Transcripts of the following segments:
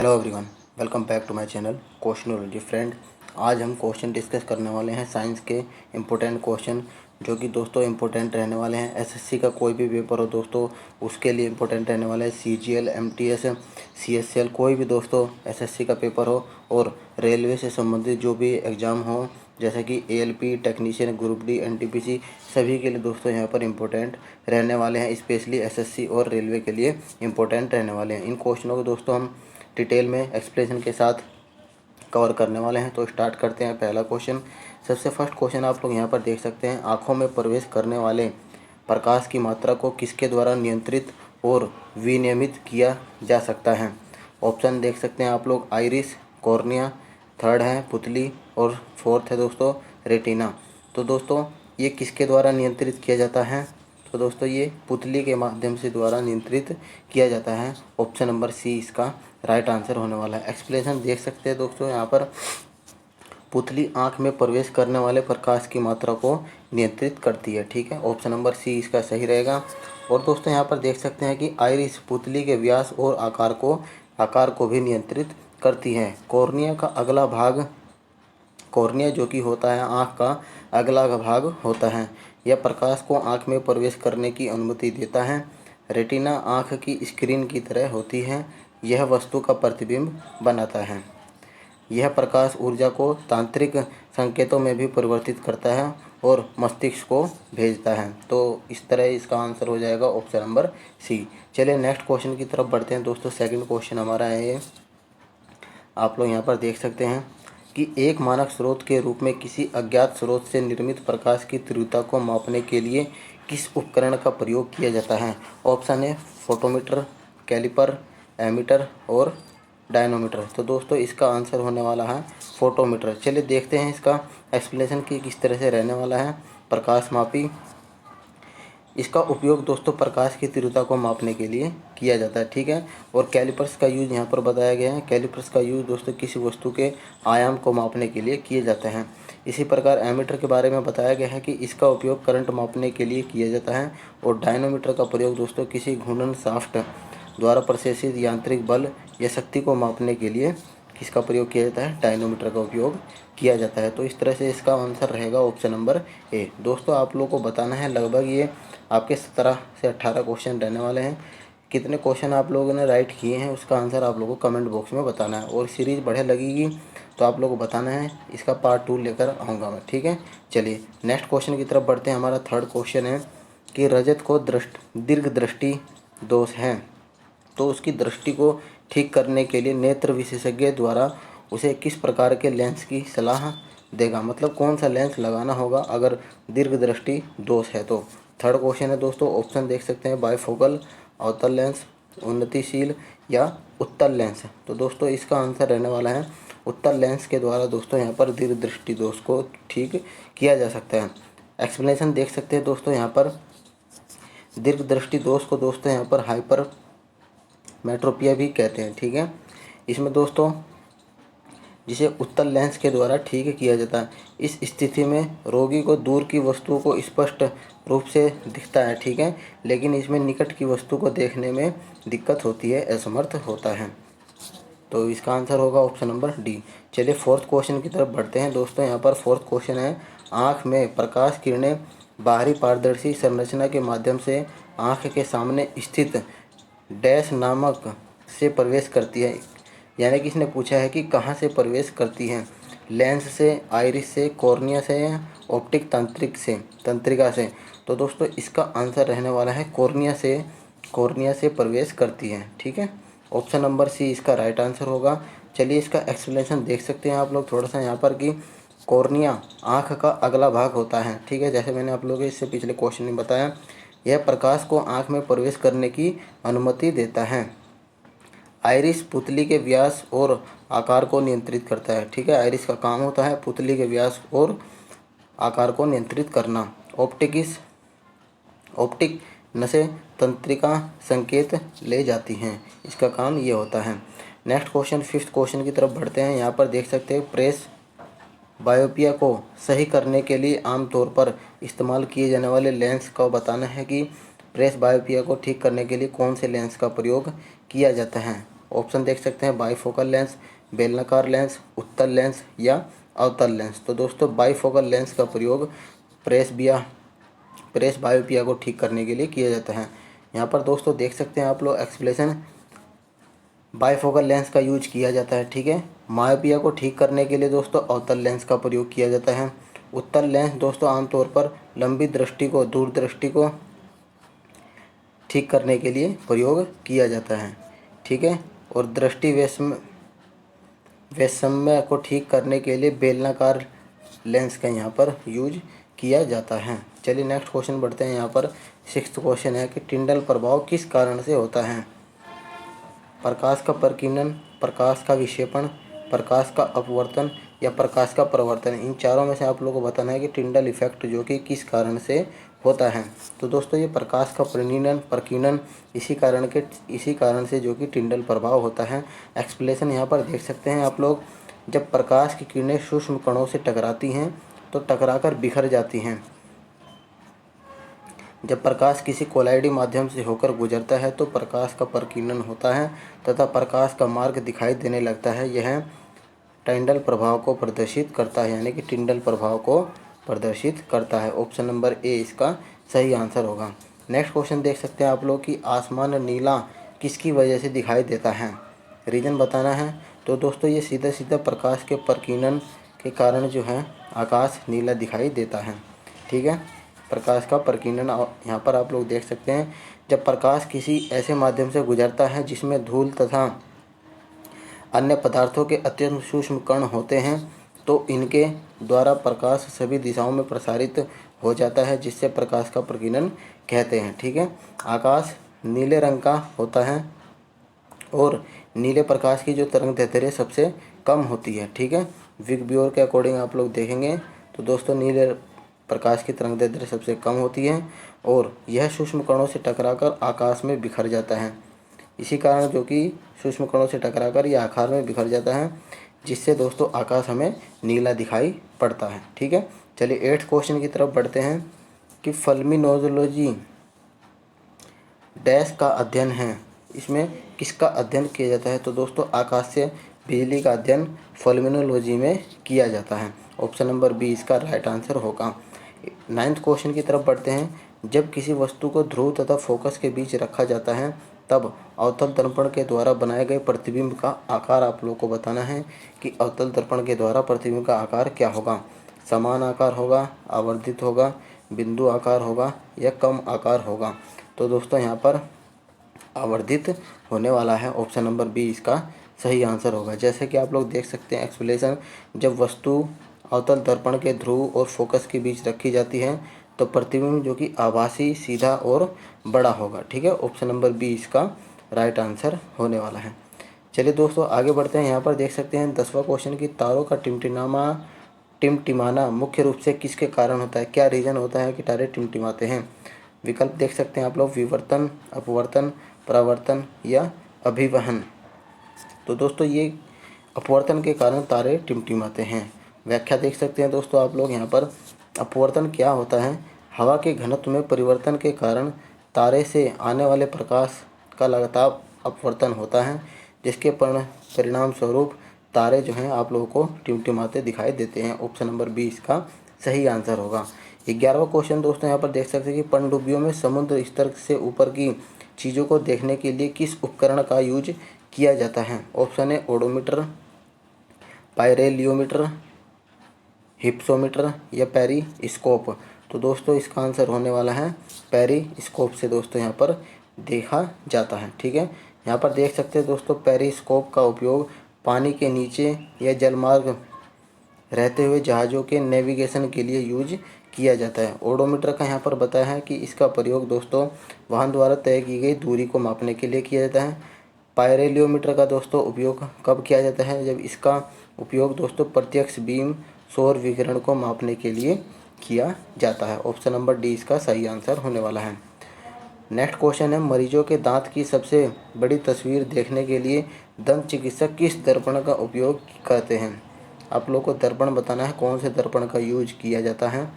Hello everyone, welcome back to my channel questionology friend. आज हम question discuss करने वाले हैं साइंस के इम्पोर्टेंट क्वेश्चन, जो कि दोस्तों इम्पोर्टेंट रहने वाले हैं। एसएससी का कोई भी पेपर हो दोस्तों, उसके लिए इम्पोर्टेंट रहने वाले हैं। सीजीएल, एमटीएस, सीएसएल, कोई भी दोस्तों एसएससी का पेपर हो और रेलवे से संबंधित जो भी एग्ज़ाम हो, जैसे कि ALP, technician, group D, NTPC, सभी के लिए दोस्तों यहाँ पर इम्पोर्टेंट रहने वाले हैं। स्पेशली एसएससी और रेलवे के लिए इम्पोर्टेंट रहने वाले हैं। इन क्वेश्चनों को दोस्तों हम डिटेल में एक्सप्लेनेशन के साथ कवर करने वाले हैं। तो स्टार्ट करते हैं। पहला क्वेश्चन, सबसे फर्स्ट क्वेश्चन आप लोग यहाँ पर देख सकते हैं। आँखों में प्रवेश करने वाले प्रकाश की मात्रा को किसके द्वारा नियंत्रित और विनियमित किया जा सकता है? ऑप्शन देख सकते हैं आप लोग, आइरिस, कॉर्निया, थर्ड है पुतली और फोर्थ है दोस्तों रेटिना। तो दोस्तों ये किसके द्वारा नियंत्रित किया जाता है? तो दोस्तों ये पुतली के माध्यम से द्वारा नियंत्रित किया जाता है। ऑप्शन नंबर सी इसका राइट आंसर होने वाला है। एक्सप्लेनेशन देख सकते हैं दोस्तों यहाँ पर, पुतली आंख में प्रवेश करने वाले प्रकाश की मात्रा को नियंत्रित करती है। ठीक है, ऑप्शन नंबर सी इसका सही रहेगा। और दोस्तों यहाँ पर देख सकते हैं कि आइरिस पुतली के व्यास और आकार को भी नियंत्रित करती है। कॉर्निया का अगला भाग, कॉर्निया जो कि होता है आँख का अगला भाग होता है, यह प्रकाश को आँख में प्रवेश करने की अनुमति देता है। रेटिना आँख की स्क्रीन की तरह होती है, यह वस्तु का प्रतिबिंब बनाता है। यह प्रकाश ऊर्जा को तांत्रिक संकेतों में भी परिवर्तित करता है और मस्तिष्क को भेजता है। तो इस तरह इसका आंसर हो जाएगा ऑप्शन नंबर सी। चलिए नेक्स्ट क्वेश्चन की तरफ बढ़ते हैं दोस्तों। सेकंड क्वेश्चन हमारा है ये, आप लोग यहाँ पर देख सकते हैं कि एक मानक स्रोत के रूप में किसी अज्ञात स्रोत से निर्मित प्रकाश की तीव्रता को मापने के लिए किस उपकरण का प्रयोग किया जाता है? ऑप्शन है फोटोमीटर, कैलिपर, एमीटर और डायनोमीटर। तो दोस्तों इसका आंसर होने वाला है फोटोमीटर। चलिए देखते हैं इसका एक्सप्लेनेशन कि किस तरह से रहने वाला है। प्रकाश मापी, इसका उपयोग दोस्तों प्रकाश की तीव्रता को मापने के लिए किया जाता है। ठीक है, और कैलिपर्स का यूज़ यहाँ पर बताया गया है। कैलिपर्स का यूज़ दोस्तों किसी वस्तु के आयाम को मापने के लिए किए जाते हैं। इसी प्रकार एमीटर के बारे में बताया गया है कि इसका उपयोग करंट मापने के लिए किया जाता है। और डायनोमीटर का प्रयोग दोस्तों किसी घूर्णन शाफ्ट द्वारा प्रशंसित यांत्रिक बल या शक्ति को मापने के लिए किसका प्रयोग किया जाता है? डायनोमीटर का उपयोग किया जाता है। तो इस तरह से इसका आंसर रहेगा ऑप्शन नंबर ए। दोस्तों आप लोगों को बताना है, लगभग ये आपके 17 से 18 क्वेश्चन रहने वाले हैं। कितने क्वेश्चन आप लोगों ने राइट किए हैं उसका आंसर आप लोगों को कमेंट बॉक्स में बताना है। और सीरीज़ बढ़िया लगेगी तो आप लोगों को बताना है, इसका पार्ट 2 लेकर आऊँगा मैं। ठीक है, चलिए नेक्स्ट क्वेश्चन की तरफ बढ़ते हैं। हमारा थर्ड क्वेश्चन है कि रजत को दीर्घ दृष्टि दोष है, तो उसकी दृष्टि को ठीक करने के लिए नेत्र विशेषज्ञ द्वारा उसे किस प्रकार के लेंस की सलाह देगा? मतलब कौन सा लेंस लगाना होगा अगर दीर्घ दृष्टि दोष है तो? थर्ड क्वेश्चन है दोस्तों, ऑप्शन देख सकते हैं, बायफोकल, अवतल लेंस, उन्नतिशील या उत्तल लेंस। तो दोस्तों इसका आंसर रहने वाला है उत्तल लेंस के द्वारा दोस्तों यहाँ पर दीर्घ दृष्टि दोष को ठीक किया जा सकता है। एक्सप्लेनेशन देख सकते हैं दोस्तों यहाँ पर, दीर्घ दृष्टि दोष को दोस्तों यहाँ पर हाइपर मेट्रोपिया भी कहते हैं। ठीक है, इसमें दोस्तों जिसे उत्तल लेंस के द्वारा ठीक किया जाता है, इस स्थिति में रोगी को दूर की वस्तुओं को स्पष्ट रूप से दिखता है। ठीक है, लेकिन इसमें निकट की वस्तु को देखने में दिक्कत होती है, असमर्थ होता है। तो इसका आंसर होगा ऑप्शन नंबर डी। चलिए फोर्थ क्वेश्चन की तरफ बढ़ते हैं दोस्तों। यहाँ पर फोर्थ क्वेश्चन है, आँख में प्रकाश किरणें बाहरी पारदर्शी संरचना के माध्यम से आँख के सामने स्थित डैश नामक से प्रवेश करती है। यानी कि इसने पूछा है कि कहाँ से प्रवेश करती हैं? लेंस से, आइरिस से, कॉर्निया से या ऑप्टिक तंत्रिका से? तो दोस्तों इसका आंसर रहने वाला है कॉर्निया से प्रवेश करती हैं। ठीक है, ऑप्शन नंबर सी इसका राइट आंसर होगा। चलिए इसका एक्सप्लेनेशन देख सकते हैं आप लोग थोड़ा सा यहाँ पर कि कॉर्निया आँख का अगला भाग होता है। ठीक है, जैसे मैंने आप लोगों को इससे पिछले क्वेश्चन में बताया, यह प्रकाश को आँख में प्रवेश करने की अनुमति देता है। आइरिस पुतली के व्यास और आकार को नियंत्रित करता है। ठीक है, आइरिस का काम होता है पुतली के व्यास और आकार को नियंत्रित करना। ऑप्टिक नसें तंत्रिका संकेत ले जाती हैं, इसका काम ये होता है। नेक्स्ट क्वेश्चन, फिफ्थ क्वेश्चन की तरफ बढ़ते हैं। यहाँ पर देख सकते हैं, प्रेस बायोपिया को सही करने के लिए आमतौर पर इस्तेमाल किए जाने वाले लेंस का बताना है कि प्रेस बायोपिया को ठीक करने के लिए कौन से लेंस का प्रयोग किया जाता है? ऑप्शन देख सकते हैं बाईफोकल लेंस, बेलनाकार लेंस, उत्तल लेंस या अवतल लेंस। तो दोस्तों बाईफोकल लेंस का प्रयोग प्रेस बायोपिया को ठीक करने के लिए किया जाता है। यहाँ पर दोस्तों देख सकते हैं आप लोग एक्सप्लेनेशन, बाईफोकल लेंस का यूज किया जाता है। ठीक है, मायोपिया को ठीक करने के लिए दोस्तों अवतल लेंस का प्रयोग किया जाता है। उत्तल लेंस दोस्तों आमतौर पर लंबी दृष्टि को, दूरदृष्टि को ठीक करने के लिए प्रयोग किया जाता है। ठीक है, और दृष्टि वैषम्य को ठीक करने के लिए बेलनाकार लेंस का यहाँ पर यूज किया जाता है। चलिए नेक्स्ट क्वेश्चन बढ़ते हैं। यहाँ पर 6th क्वेश्चन है कि टिंडल प्रभाव किस कारण से होता है। प्रकाश का प्रकीर्णन, प्रकाश का विक्षेपण, प्रकाश का अपवर्तन या प्रकाश का परावर्तन। इन चारों में से आप लोगों को बताना है कि टिंडल इफेक्ट जो कि किस कारण से होता है। तो दोस्तों ये प्रकाश का प्रकीर्णन इसी कारण से जो कि टिंडल प्रभाव होता है। एक्सप्लेनेशन यहाँ पर देख सकते हैं आप लोग। जब प्रकाश की किरणें सूक्ष्म कणों से टकराती हैं तो टकराकर बिखर जाती हैं। जब प्रकाश किसी कोलाइडी माध्यम से होकर गुजरता है तो प्रकाश का प्रकीर्णन होता है तथा प्रकाश का मार्ग दिखाई देने लगता है। यह टिंडल प्रभाव को प्रदर्शित करता है, यानी कि टिंडल प्रभाव को प्रदर्शित करता है। ऑप्शन नंबर ए इसका सही आंसर होगा। नेक्स्ट क्वेश्चन देख सकते हैं आप लोग कि आसमान नीला किसकी वजह से दिखाई देता है। रीज़न बताना है। तो दोस्तों ये सीधा सीधा प्रकाश के प्रकीर्णन के कारण जो है आकाश नीला दिखाई देता है। ठीक है, प्रकाश का प्रकीर्णन यहाँ पर आप लोग देख सकते हैं। जब प्रकाश किसी ऐसे माध्यम से गुजरता है जिसमें धूल तथा अन्य पदार्थों के अत्यंत सूक्ष्म कण होते हैं तो इनके द्वारा प्रकाश सभी दिशाओं में प्रसारित हो जाता है, जिससे प्रकाश का प्रकीर्णन कहते हैं। ठीक है, आकाश नीले रंग का होता है और नीले प्रकाश की जो तरंगदैर्घ्य सबसे कम होती है। ठीक है, विग-ब्योर के अकॉर्डिंग आप लोग देखेंगे तो दोस्तों नीले प्रकाश की तरंगदैर्घ्य सबसे कम होती है और यह सूक्ष्म कणों से टकराकर आकाश में बिखर जाता है। इसी कारण जो कि सूक्ष्म कणों से टकराकर यह आकार में बिखर जाता है, जिससे दोस्तों आकाश हमें नीला दिखाई पड़ता है। ठीक है, चलिए 8th क्वेश्चन की तरफ बढ़ते हैं कि फल्मिनोलॉजी डैश का अध्ययन है। इसमें किसका अध्ययन किया जाता है। तो दोस्तों आकाश से बिजली का अध्ययन फल्मिनोलॉजी में किया जाता है। ऑप्शन नंबर बी इसका राइट आंसर होगा। 9th क्वेश्चन की तरफ बढ़ते हैं। जब किसी वस्तु को ध्रुव तथा फोकस के बीच रखा जाता है तब अवतल दर्पण के द्वारा बनाए गए प्रतिबिंब का आकार आप लोगों को बताना है कि अवतल दर्पण के द्वारा प्रतिबिंब का आकार क्या होगा। समान आकार होगा, आवर्धित होगा, बिंदु आकार होगा या कम आकार होगा। तो दोस्तों यहाँ पर आवर्धित होने वाला है। ऑप्शन नंबर बी इसका सही आंसर होगा। जैसे कि आप लोग देख सकते हैं एक्सप्लेनेशन, जब वस्तु अवतल दर्पण के ध्रुव और फोकस के बीच रखी जाती है तो प्रतिबिंब जो कि आभासी, सीधा और बड़ा होगा। ठीक है, ऑप्शन नंबर बी इसका राइट आंसर होने वाला है। चलिए दोस्तों आगे बढ़ते हैं। यहाँ पर देख सकते हैं 10वां क्वेश्चन की तारों का टिमटिमाना मुख्य रूप से किसके कारण होता है। क्या रीज़न होता है कि तारे टिमटिमाते हैं। विकल्प देख सकते हैं आप लोग, विवर्तन, अपवर्तन, परावर्तन या अभिवहन। तो दोस्तों ये अपवर्तन के कारण तारे टिमटिमाते हैं। व्याख्या देख सकते हैं दोस्तों आप लोग। यहाँ पर अपवर्तन क्या होता है। हवा के घनत्व में परिवर्तन के कारण तारे से आने वाले प्रकाश का लगातार अपवर्तन होता है, जिसके परिणाम स्वरूप तारे जो हैं आप लोगों को टिमटिमाते दिखाई देते हैं। ऑप्शन नंबर बी इसका सही आंसर होगा। 11वां क्वेश्चन दोस्तों यहाँ पर देख सकते हैं कि पनडुब्बियों में समुद्र स्तर से ऊपर की चीज़ों को देखने के लिए किस उपकरण का यूज किया जाता है। ऑप्शन है ओडोमीटर, पायरेलियोमीटर, हिप्सोमीटर या पेरिस्कोप। तो दोस्तों इसका आंसर होने वाला है पेरिस्कोप से दोस्तों यहाँ पर देखा जाता है। ठीक है, यहाँ पर देख सकते हैं दोस्तों पेरिस्कोप का उपयोग पानी के नीचे या जलमार्ग रहते हुए जहाज़ों के नेविगेशन के लिए यूज किया जाता है। ओडोमीटर का यहाँ पर बताया है कि इसका प्रयोग दोस्तों वाहन द्वारा तय की गई दूरी को मापने के लिए किया जाता है। पायरेलियोमीटर का दोस्तों उपयोग कब किया जाता है, जब इसका उपयोग दोस्तों प्रत्यक्ष बीम सौर विकिरण को मापने के लिए किया जाता है। ऑप्शन नंबर डी इसका सही आंसर होने वाला है। नेक्स्ट क्वेश्चन है, मरीजों के दांत की सबसे बड़ी तस्वीर देखने के लिए दंत चिकित्सक किस दर्पण का उपयोग करते हैं। आप लोग को दर्पण बताना है, कौन से दर्पण का यूज किया जाता है।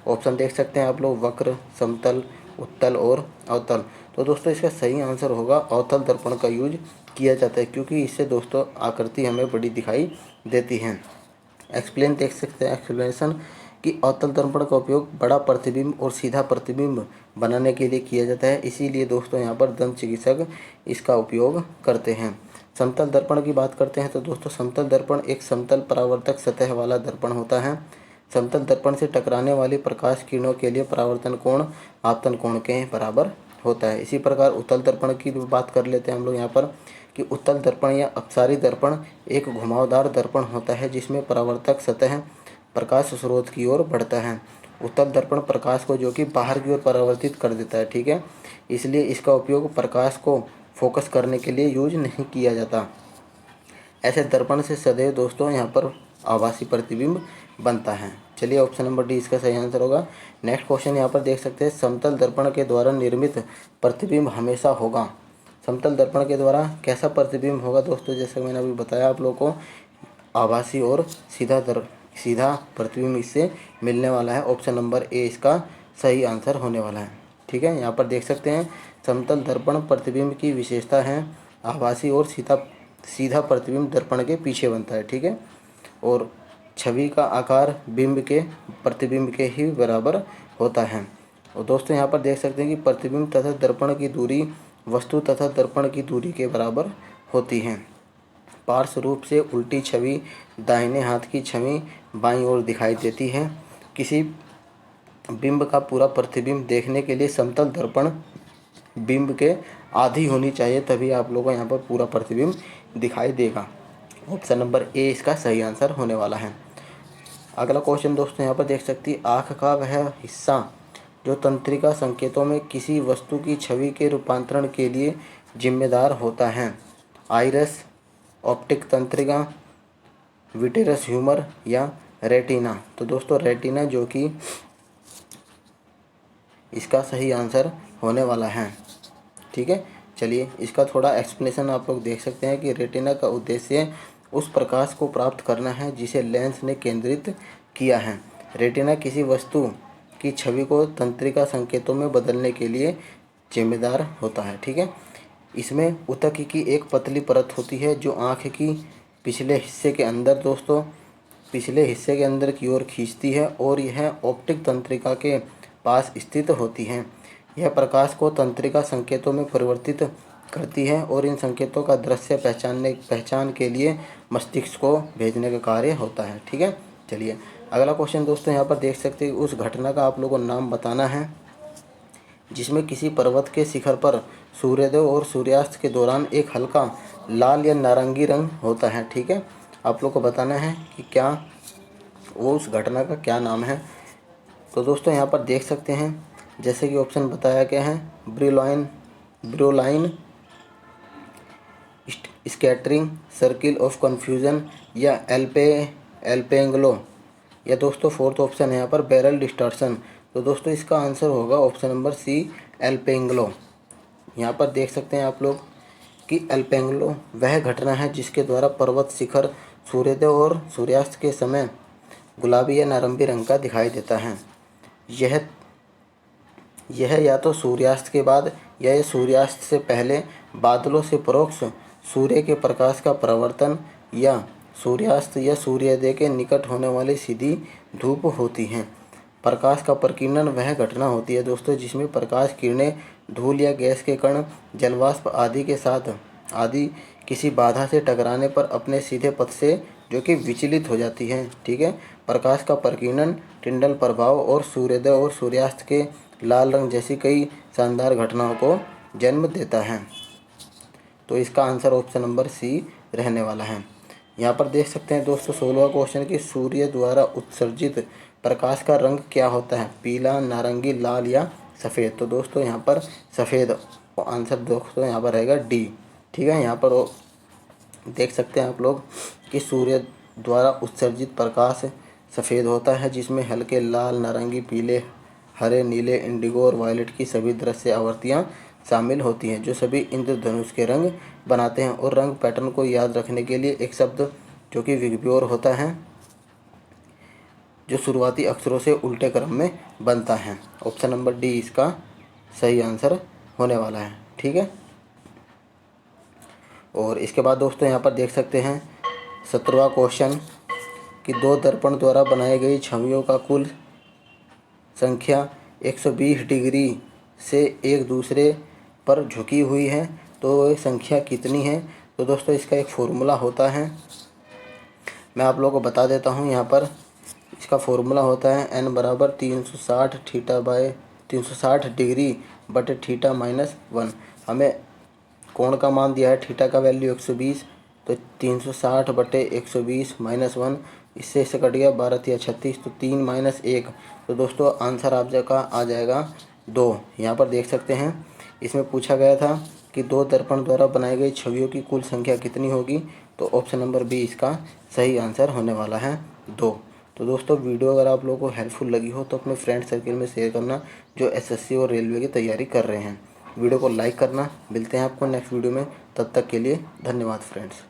ऑप्शन देख सकते हैं आप लोग, वक्र, समतल, उत्तल और अवतल। तो दोस्तों इसका सही आंसर होगा अवतल दर्पण का यूज किया जाता है, क्योंकि इससे दोस्तों आकृति हमें बड़ी दिखाई देती है। एक्सप्लेन देख सकते हैं एक्सप्लेनेशन कि अवतल दर्पण का उपयोग बड़ा प्रतिबिंब और सीधा प्रतिबिंब बनाने के लिए किया जाता है, इसीलिए दोस्तों यहाँ पर दंत चिकित्सक इसका उपयोग करते हैं। समतल दर्पण की बात करते हैं तो दोस्तों समतल दर्पण एक समतल परावर्तक सतह वाला दर्पण होता है। समतल दर्पण से टकराने वाली प्रकाश किरणों के लिए परावर्तन कोण आपतन कोण के बराबर होता है। इसी प्रकार उत्तल दर्पण की बात कर लेते हैं हम लोग यहाँ पर कि उत्तल दर्पण या अपसारी दर्पण एक घुमावदार दर्पण होता है जिसमें परावर्तक सतह प्रकाश स्रोत की ओर बढ़ता है। उत्तल दर्पण प्रकाश को जो कि बाहर की ओर परावर्तित कर देता है, ठीक है, इसलिए इसका उपयोग प्रकाश को फोकस करने के लिए यूज नहीं किया जाता। ऐसे दर्पण से सदैव दोस्तों यहाँ पर आभासी प्रतिबिंब बनता है। चलिए ऑप्शन नंबर डी इसका सही आंसर होगा। नेक्स्ट क्वेश्चन यहाँ पर देख सकते हैं, समतल दर्पण के द्वारा निर्मित प्रतिबिंब हमेशा होगा। समतल दर्पण के द्वारा कैसा प्रतिबिंब होगा दोस्तों, जैसे मैंने अभी बताया आप लोगों को, आभासी और सीधा प्रतिबिंब इससे मिलने वाला है। ऑप्शन नंबर ए इसका सही आंसर होने वाला है, ठीक है। यहाँ पर देख सकते हैं समतल दर्पण प्रतिबिंब की विशेषता है आभासी और सीधा प्रतिबिंब दर्पण के पीछे बनता है, ठीक है, और छवि का आकार बिंब के प्रतिबिंब के ही बराबर होता है। और दोस्तों यहाँ पर देख सकते हैं कि प्रतिबिंब तथा दर्पण की दूरी वस्तु तथा दर्पण की दूरी के बराबर होती है। पार्श्व रूप से उल्टी छवि दाहिने हाथ की छवि बाईं ओर दिखाई देती है। किसी बिंब का पूरा प्रतिबिंब देखने के लिए समतल दर्पण बिंब के आधी होनी चाहिए, तभी आप लोगों को यहाँ पर पूरा प्रतिबिंब दिखाई देगा। ऑप्शन नंबर ए इसका सही आंसर होने वाला है। अगला क्वेश्चन दोस्तों यहाँ पर देख सकती है, आँख का वह हिस्सा जो तंत्रिका संकेतों में किसी वस्तु की छवि के रूपांतरण के लिए जिम्मेदार होता है, आइरस, ऑप्टिक तंत्रिका, विटेरस ह्यूमर या रेटिना। तो दोस्तों रेटिना जो कि इसका सही आंसर होने वाला है, ठीक है। चलिए इसका थोड़ा एक्सप्लेनेशन आप लोग देख सकते हैं कि रेटिना का उद्देश्य उस प्रकाश को प्राप्त करना है जिसे लेंस ने केंद्रित किया है। रेटिना किसी वस्तु की छवि को तंत्रिका संकेतों में बदलने के लिए जिम्मेदार होता है, ठीक है। इसमें ऊतक की एक पतली परत होती है जो आँख की पिछले हिस्से के अंदर की ओर खींचती है और यह ऑप्टिक तंत्रिका के पास स्थित होती है। यह प्रकाश को तंत्रिका संकेतों में परिवर्तित करती है और इन संकेतों का दृश्य पहचान के लिए मस्तिष्क को भेजने का कार्य होता है, ठीक है। चलिए अगला क्वेश्चन दोस्तों यहाँ पर देख सकते हैं, उस घटना का आप लोगों को नाम बताना है जिसमें किसी पर्वत के शिखर पर सूर्योदय और सूर्यास्त के दौरान एक हल्का लाल या नारंगी रंग होता है, ठीक है। आप लोग को बताना है कि क्या वो उस घटना का क्या नाम है। तो दोस्तों यहाँ पर देख सकते हैं जैसे कि ऑप्शन बताया गया है, ब्रोलाइन स्कैटरिंग, सर्किल ऑफ कन्फ्यूजन या एल्पेंगलो, या दोस्तों फोर्थ ऑप्शन है यहाँ पर बैरल डिस्टॉर्शन। तो दोस्तों इसका आंसर होगा ऑप्शन नंबर सी एल्पेंगलो। यहाँ पर देख सकते हैं आप लोग कि एल्पेंगलो वह घटना है जिसके द्वारा पर्वत शिखर सूर्योदय और सूर्यास्त के समय गुलाबी या नारंगी रंग का दिखाई देता है। यह या तो सूर्यास्त के बाद या सूर्यास्त से पहले बादलों से परोक्ष सूर्य के प्रकाश का परावर्तन या सूर्यास्त या सूर्योदय के निकट होने वाली सीधी धूप होती हैं। प्रकाश का प्रकीर्णन वह घटना होती है दोस्तों जिसमें प्रकाश किरणें धूल या गैस के कण जलवाष्प आदि किसी बाधा से टकराने पर अपने सीधे पथ से जो कि विचलित हो जाती हैं, ठीक है। प्रकाश का प्रकीर्णन, टिंडल प्रभाव और सूर्योदय और सूर्यास्त के लाल रंग जैसी कई शानदार घटनाओं को जन्म देता है। तो इसका आंसर ऑप्शन नंबर सी रहने वाला है। यहाँ पर देख सकते हैं दोस्तों 16वां क्वेश्चन कि सूर्य द्वारा उत्सर्जित प्रकाश का रंग क्या होता है, पीला, नारंगी, लाल या सफ़ेद। तो दोस्तों यहाँ पर सफ़ेद आंसर दोस्तों यहाँ पर रहेगा डी, ठीक है। यहाँ पर देख सकते हैं आप लोग कि सूर्य द्वारा उत्सर्जित प्रकाश सफ़ेद होता है जिसमें हल्के लाल, नारंगी, पीले, हरे, नीले, इंडिगो और वायलेट की सभी दृश्य आवृत्तियाँ शामिल होती हैं जो सभी इंद्रधनुष के रंग बनाते हैं। और रंग पैटर्न को याद रखने के लिए एक शब्द जो कि विग्योर होता है जो शुरुआती अक्षरों से उल्टे क्रम में बनता है। ऑप्शन नंबर डी इसका सही आंसर होने वाला है, ठीक है। और इसके बाद दोस्तों यहाँ पर देख सकते हैं 17वां क्वेश्चन कि दो दर्पण द्वारा बनाई गई छवियों का कुल संख्या 120 डिग्री से एक दूसरे पर झुकी हुई है, तो ये संख्या कितनी है। तो दोस्तों इसका एक फॉर्मूला होता है, मैं आप लोगों को बता देता हूँ। यहाँ पर इसका फॉर्मूला होता है n बराबर 360 थीटा बाय 360 डिग्री बटे थीटा माइनस 1। हमें कोण का मान दिया है, थीटा का वैल्यू 120, तो 360 बटे 120 माइनस 1, इससे कट गया 12 या 36, तो 3 माइनस 1, तो दोस्तों आंसर आपका आ जाएगा 2। यहाँ पर देख सकते हैं इसमें पूछा गया था कि दो दर्पण द्वारा बनाई गई छवियों की कुल संख्या कितनी होगी, तो ऑप्शन नंबर बी इसका सही आंसर होने वाला है 2। तो दोस्तों वीडियो अगर आप लोगों को हेल्पफुल लगी हो तो अपने फ्रेंड सर्किल में शेयर करना जो एसएससी और रेलवे की तैयारी कर रहे हैं। वीडियो को लाइक करना। मिलते हैं आपको नेक्स्ट वीडियो में, तब तक के लिए धन्यवाद फ्रेंड्स।